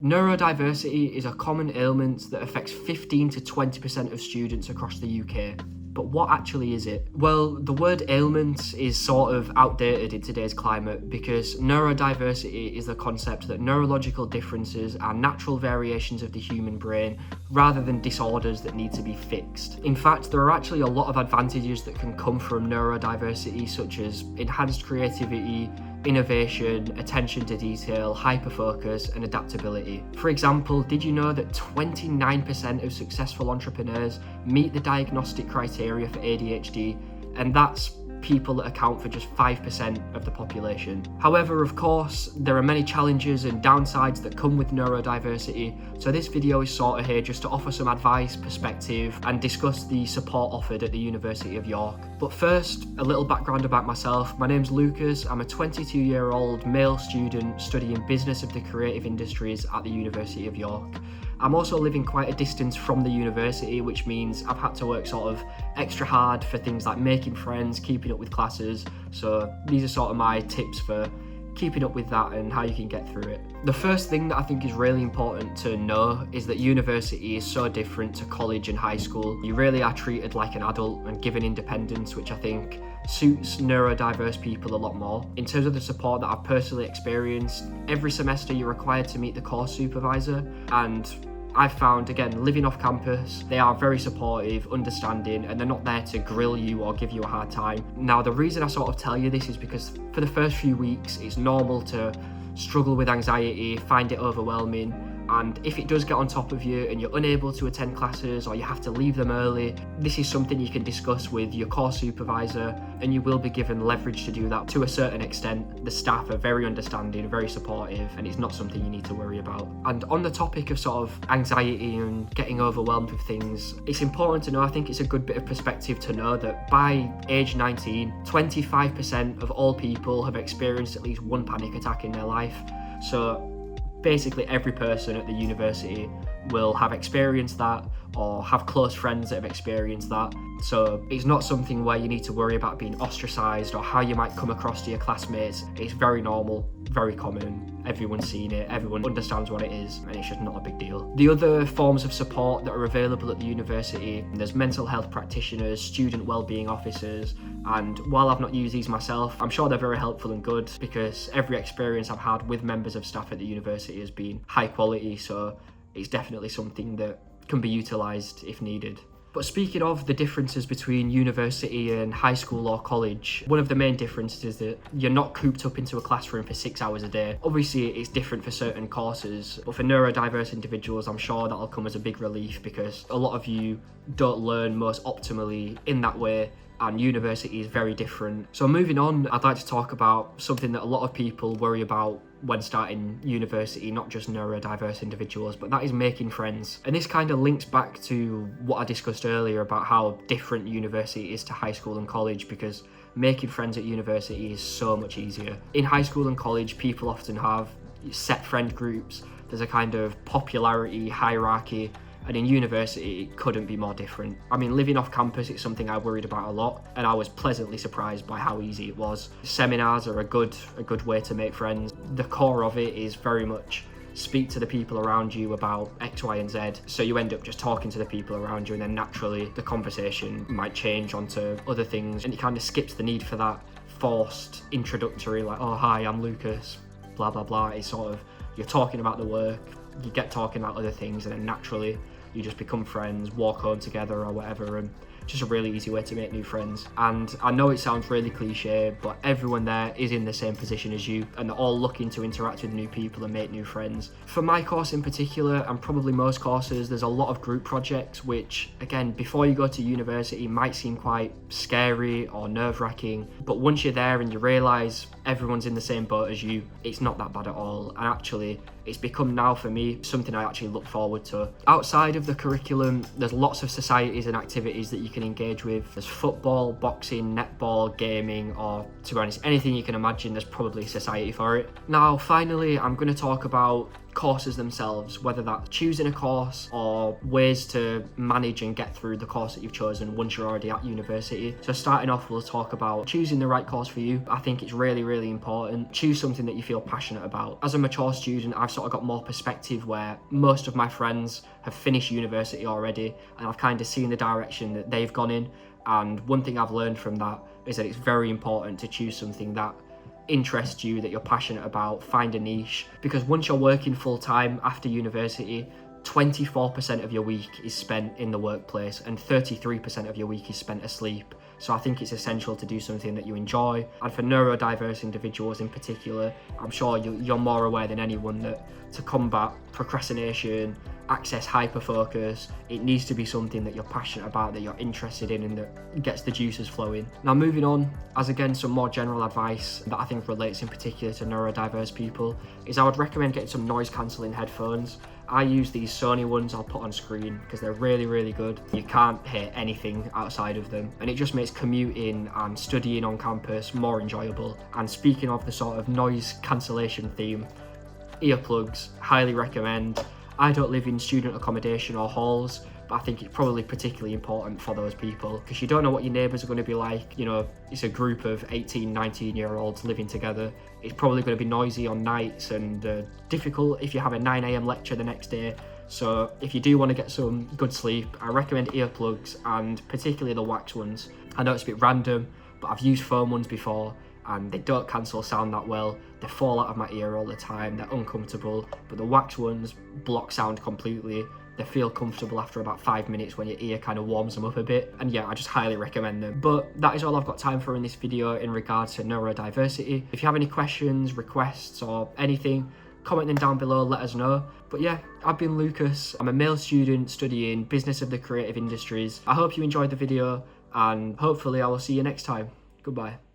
Neurodiversity is a common ailment that affects 15 to 20% of students across the UK. But what actually is it? Well, the word ailment is sort of outdated in today's climate because neurodiversity is the concept that neurological differences are natural variations of the human brain rather than disorders that need to be fixed. In fact, there are actually a lot of advantages that can come from neurodiversity, such as enhanced creativity, innovation, attention to detail, hyperfocus, and adaptability. For example, did you know that 29% of successful entrepreneurs meet the diagnostic criteria for ADHD, and that's people that account for just 5% of the population. However, of course, there are many challenges and downsides that come with neurodiversity, so this video is sort of here just to offer some advice, perspective, and discuss the support offered at the University of York. But first, a little background about myself. My name's Lucas. I'm a 22-year-old male student studying Business of the Creative Industries at the University of York. I'm also living quite a distance from the university, which means I've had to work sort of extra hard for things like making friends, keeping up with classes. So these are sort of my tips for keeping up with that and how you can get through it. The first thing that I think is really important to know is that university is so different to college and high school. You really are treated like an adult and given independence, which I think suits neurodiverse people a lot more. In terms of the support that I've personally experienced, every semester you're required to meet the course supervisor, and I've found, again, living off campus, they are very supportive, understanding, and they're not there to grill you or give you a hard time. Now, the reason I sort of tell you this is because for the first few weeks, it's normal to struggle with anxiety, find it overwhelming, and if it does get on top of you and you're unable to attend classes or you have to leave them early, this is something you can discuss with your course supervisor, and you will be given leverage to do that to a certain extent. The staff are very understanding, very supportive, and it's not something you need to worry about. And on the topic of sort of anxiety and getting overwhelmed with things, it's important to know, I think it's a good bit of perspective to know that by age 19, 25% of all people have experienced at least one panic attack in their life. So basically every person at the university will have experienced that or have close friends that have experienced that. So it's not something where you need to worry about being ostracized or how you might come across to your classmates. It's very normal, very common. Everyone's seen it, everyone understands what it is, and it's just not a big deal. The other forms of support that are available at the university, there's mental health practitioners, student wellbeing officers, and while I've not used these myself, I'm sure they're very helpful and good because every experience I've had with members of staff at the university has been high quality, so it's definitely something that can be utilised if needed. But speaking of the differences between university and high school or college, one of the main differences is that you're not cooped up into a classroom for 6 hours a day. Obviously, it's different for certain courses, but for neurodiverse individuals, I'm sure that'll come as a big relief because a lot of you don't learn most optimally in that way, and university is very different. So moving on, I'd like to talk about something that a lot of people worry about when starting university, not just neurodiverse individuals, but that is making friends. And this kind of links back to what I discussed earlier about how different university is to high school and college, because making friends at university is so much easier. In high school and college, people often have set friend groups. There's a kind of popularity hierarchy, and in university, it couldn't be more different. I mean, living off campus, it's something I worried about a lot, and I was pleasantly surprised by how easy it was. Seminars are a good way to make friends. The core of it is very much speak to the people around you about X, Y, and Z. So you end up just talking to the people around you, and then naturally the conversation might change onto other things, and it kind of skips the need for that forced introductory, like, oh, hi, I'm Lucas, blah, blah, blah. It's sort of, you're talking about the work, you get talking about other things, and then naturally you just become friends, walk home together or whatever, and just a really easy way to make new friends. And I know it sounds really cliche, but everyone there is in the same position as you, and they're all looking to interact with new people and make new friends. For my course in particular, and probably most courses, there's a lot of group projects, which again, before you go to university, might seem quite scary or nerve-wracking, but once you're there and you realise everyone's in the same boat as you, it's not that bad at all. And actually, it's become now for me something I actually look forward to. Outside of the curriculum, there's lots of societies and activities that you can engage with. There's football, boxing, netball, gaming, or to be honest, anything you can imagine, there's probably a society for it. Now, finally, I'm going to talk about courses themselves, whether that's choosing a course or ways to manage and get through the course that you've chosen once you're already at university. So starting off, we'll talk about choosing the right course for you. I think it's really, really important. Choose something that you feel passionate about. As a mature student, I've sort of got more perspective where most of my friends have finished university already, and I've kind of seen the direction that they've gone in. And one thing I've learned from that is that it's very important to choose something that interests you, that you're passionate about. Find a niche, because once you're working full-time after university, 24% of your week is spent in the workplace and 33% of your week is spent asleep. So I think it's essential to do something that you enjoy. And for neurodiverse individuals in particular, I'm sure you're more aware than anyone that to combat procrastination, access hyperfocus, it needs to be something that you're passionate about, that you're interested in, and that gets the juices flowing. Now moving on, as again some more general advice that I think relates in particular to neurodiverse people, is I would recommend getting some noise cancelling headphones. I use these Sony ones I'll put on screen because they're really, really good. You can't hear anything outside of them, and it just makes commuting and studying on campus more enjoyable. And speaking of the sort of noise cancellation theme, earplugs, highly recommend. I don't live in student accommodation or halls, but I think it's probably particularly important for those people because you don't know what your neighbours are going to be like. You know, it's a group of 18, 19-year-olds living together. It's probably going to be noisy on nights and difficult if you have a 9 a.m. lecture the next day. So if you do want to get some good sleep, I recommend earplugs, and particularly the wax ones. I know it's a bit random, but I've used foam ones before and they don't cancel sound that well. They fall out of my ear all the time, they're uncomfortable, but the wax ones block sound completely. They feel comfortable after about 5 minutes when your ear kind of warms them up a bit. And yeah, I just highly recommend them. But that is all I've got time for in this video in regards to neurodiversity. If you have any questions, requests, or anything, comment them down below, let us know. But yeah, I've been Lucas. I'm a male student studying Business of the Creative Industries. I hope you enjoyed the video, and hopefully I will see you next time. Goodbye.